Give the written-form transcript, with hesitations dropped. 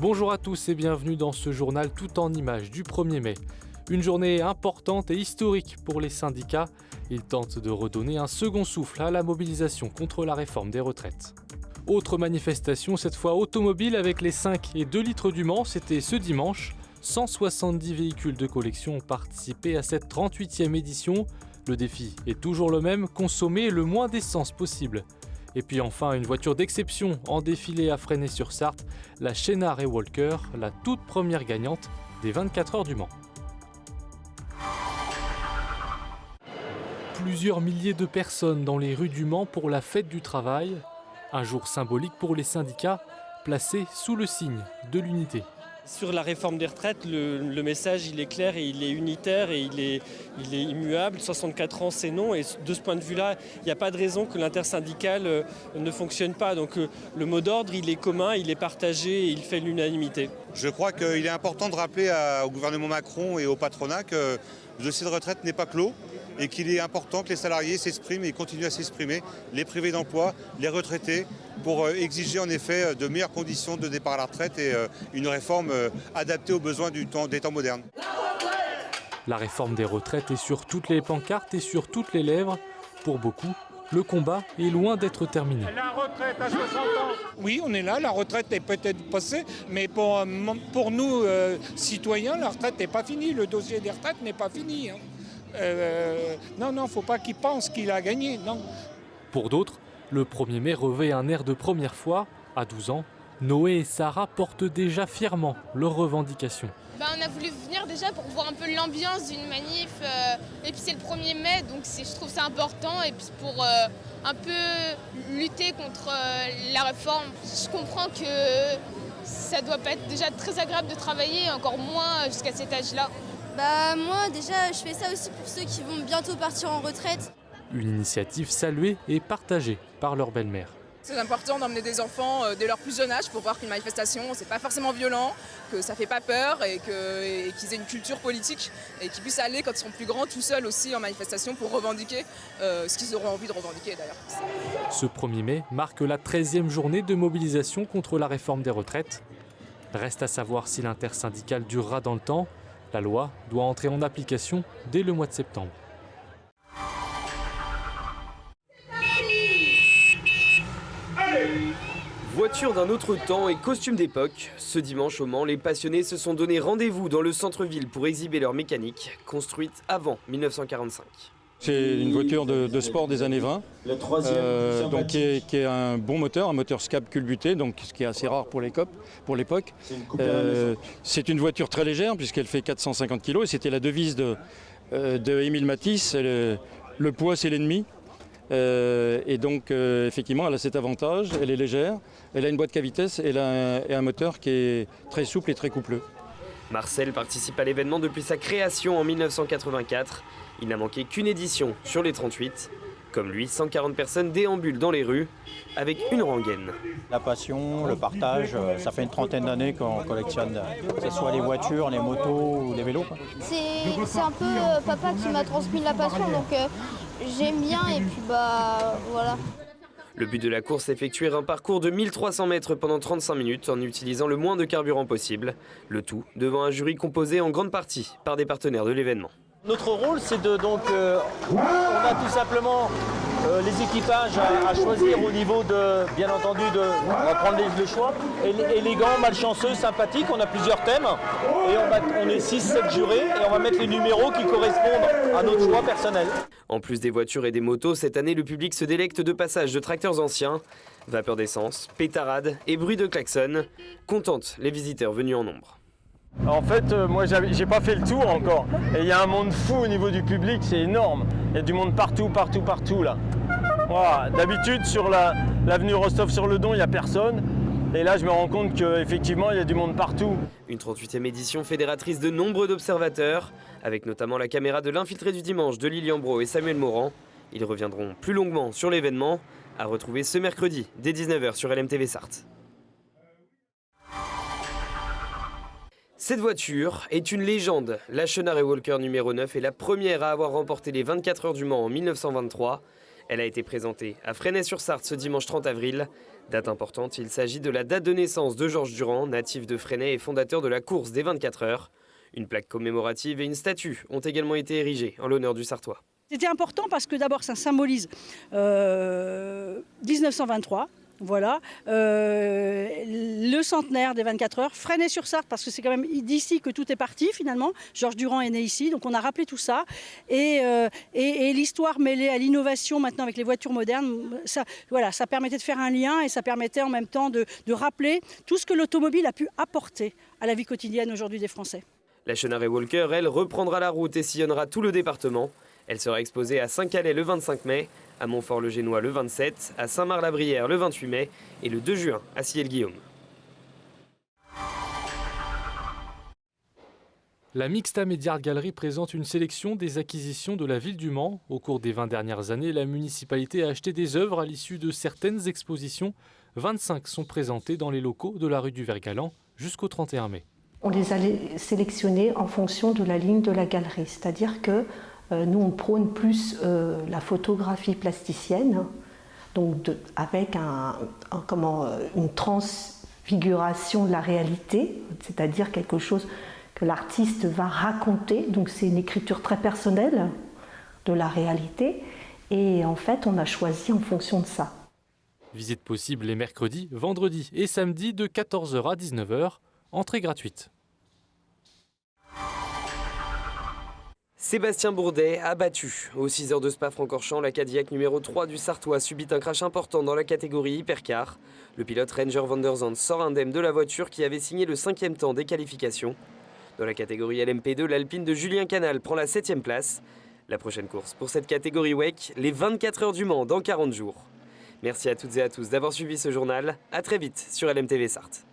Bonjour à tous et bienvenue dans ce journal tout en images du 1er mai. Une journée importante et historique pour les syndicats. Ils tentent de redonner un second souffle à la mobilisation contre la réforme des retraites. Autre manifestation, cette fois automobile avec les 5 et 2 litres du Mans, c'était ce dimanche. 170 véhicules de collection ont participé à cette 38e édition. Le défi est toujours le même, consommer le moins d'essence possible. Et puis enfin, une voiture d'exception en défilé à Fresnay-sur-Sarthe, la Chénard et Walker, la toute première gagnante des 24 heures du Mans. Plusieurs milliers de personnes dans les rues du Mans pour la fête du travail. Un jour symbolique pour les syndicats, placé sous le signe de l'unité. Sur la réforme des retraites, le message il est clair et il est unitaire et il est immuable. 64 ans c'est non, et de ce point de vue-là, il n'y a pas de raison que l'intersyndicale ne fonctionne pas. Donc le mot d'ordre il est commun, il est partagé et il fait l'unanimité. Je crois qu'il est important de rappeler au gouvernement Macron et au patronat que le dossier de retraite n'est pas clos et qu'il est important que les salariés s'expriment et continuent à s'exprimer, les privés d'emploi, les retraités, pour exiger en effet de meilleures conditions de départ à la retraite et une réforme adaptée aux besoins des temps modernes. La réforme des retraites est sur toutes les pancartes et sur toutes les lèvres. Pour beaucoup, le combat est loin d'être terminé. La retraite à 60 ans. Oui, on est là, la retraite est peut-être passée, mais pour nous, citoyens, la retraite n'est pas finie. Le dossier des retraites n'est pas fini. Non, faut pas qu'il pense qu'il a gagné, non. Pour d'autres, le 1er mai revêt un air de première fois. À 12 ans, Noé et Sarah portent déjà fièrement leurs revendications. On a voulu venir déjà pour voir un peu l'ambiance d'une manif, et puis c'est le 1er mai, donc je trouve ça important, et puis pour un peu lutter contre la réforme. Je comprends que ça doit pas être déjà très agréable de travailler, encore moins jusqu'à cet âge-là. Moi déjà je fais ça aussi pour ceux qui vont bientôt partir en retraite. Une initiative saluée et partagée par leur belle-mère. C'est important d'emmener des enfants dès leur plus jeune âge pour voir qu'une manifestation, c'est pas forcément violent, que ça fait pas peur et qu'ils aient une culture politique et qu'ils puissent aller quand ils seront plus grands tout seuls aussi en manifestation pour revendiquer ce qu'ils auront envie de revendiquer d'ailleurs. Ce 1er mai marque la 13e journée de mobilisation contre la réforme des retraites. Reste à savoir si l'intersyndicale durera dans le temps. La loi doit entrer en application dès le mois de septembre. Voiture d'un autre temps et costume d'époque, ce dimanche au Mans, les passionnés se sont donné rendez-vous dans le centre-ville pour exhiber leur mécanique, construite avant 1945. C'est une voiture de sport des années 20, donc qui est un bon moteur, un moteur SCAP culbuté, donc ce qui est assez rare pour l'époque. C'est une voiture très légère puisqu'elle fait 450 kg et c'était la devise de Émile Matisse, le poids c'est l'ennemi. Et donc effectivement elle a cet avantage, elle est légère, elle a une boîte qu'à vitesse et un moteur qui est très souple et très coupleux. Marcel participe à l'événement depuis sa création en 1984. Il n'a manqué qu'une édition sur les 38. Comme lui, 140 personnes déambulent dans les rues avec une rengaine. La passion, le partage, ça fait une trentaine d'années qu'on collectionne, que ce soit les voitures, les motos ou les vélos. C'est un peu papa qui m'a transmis la passion, donc j'aime bien et puis voilà. Le but de la course est d'effectuer un parcours de 1300 mètres pendant 35 minutes en utilisant le moins de carburant possible. Le tout devant un jury composé en grande partie par des partenaires de l'événement. Notre rôle, c'est on a tout simplement les équipages à choisir au niveau bien entendu, on va prendre les choix, élégants, malchanceux, sympathiques, on a plusieurs thèmes, et on est 6-7 jurés, et on va mettre les numéros qui correspondent à notre choix personnel. En plus des voitures et des motos, cette année, le public se délecte de passages de tracteurs anciens, vapeur d'essence, pétarades et bruit de klaxon, contentent les visiteurs venus en nombre. En fait, moi j'ai pas fait le tour encore. Et il y a un monde fou au niveau du public, c'est énorme. Il y a du monde partout là. Voilà. D'habitude sur l'avenue Rostov-sur-le-Don, il n'y a personne. Et là je me rends compte qu'effectivement il y a du monde partout. Une 38e édition fédératrice de nombre d'observateurs, avec notamment la caméra de l'infiltré du dimanche de Lilian Bro et Samuel Morand. Ils reviendront plus longuement sur l'événement, à retrouver ce mercredi dès 19h sur LMTV Sarthe. Cette voiture est une légende. La Chénard et Walker numéro 9 est la première à avoir remporté les 24 heures du Mans en 1923. Elle a été présentée à Fresnay-sur-Sarthe ce dimanche 30 avril. Date importante, il s'agit de la date de naissance de Georges Durand, natif de Fresnay et fondateur de la course des 24 heures. Une plaque commémorative et une statue ont également été érigées en l'honneur du Sarthois. C'était important parce que d'abord ça symbolise 1923. Voilà, le centenaire des 24 heures, Fresnay-sur-Sarthe, parce que c'est quand même d'ici que tout est parti finalement. Georges Durand est né ici, donc on a rappelé tout ça. Et l'histoire mêlée à l'innovation maintenant avec les voitures modernes, ça permettait de faire un lien et ça permettait en même temps de rappeler tout ce que l'automobile a pu apporter à la vie quotidienne aujourd'hui des Français. La Chenaré Walker, elle, reprendra la route et sillonnera tout le département. Elle sera exposée à Saint-Calais le 25 mai, à Montfort-le-Génois le 27, à Saint-Marc-la-Brière le 28 mai et le 2 juin à Ciel-Guillaume. La Mixta Media Art Gallery présente une sélection des acquisitions de la ville du Mans. Au cours des 20 dernières années, la municipalité a acheté des œuvres à l'issue de certaines expositions. 25 sont présentées dans les locaux de la rue du Vert-Galant jusqu'au 31 mai. On les a sélectionnés en fonction de la ligne de la galerie, c'est-à-dire que nous, on prône plus la photographie plasticienne, donc avec une transfiguration de la réalité, c'est-à-dire quelque chose que l'artiste va raconter. Donc c'est une écriture très personnelle de la réalité. Et en fait, on a choisi en fonction de ça. Visite possible les mercredis, vendredis et samedis de 14h à 19h. Entrée gratuite. Sébastien Bourdet abattu. Aux 6 heures de Spa-Francorchamps, la Cadillac numéro 3 du Sarthois subit un crash important dans la catégorie hypercar. Le pilote Ranger van der Zandt sort indemne de la voiture qui avait signé le 5e temps des qualifications. Dans la catégorie LMP2, l'Alpine de Julien Canal prend la 7e place. La prochaine course pour cette catégorie WEC, les 24 heures du Mans dans 40 jours. Merci à toutes et à tous d'avoir suivi ce journal. A très vite sur LMTV Sarthe.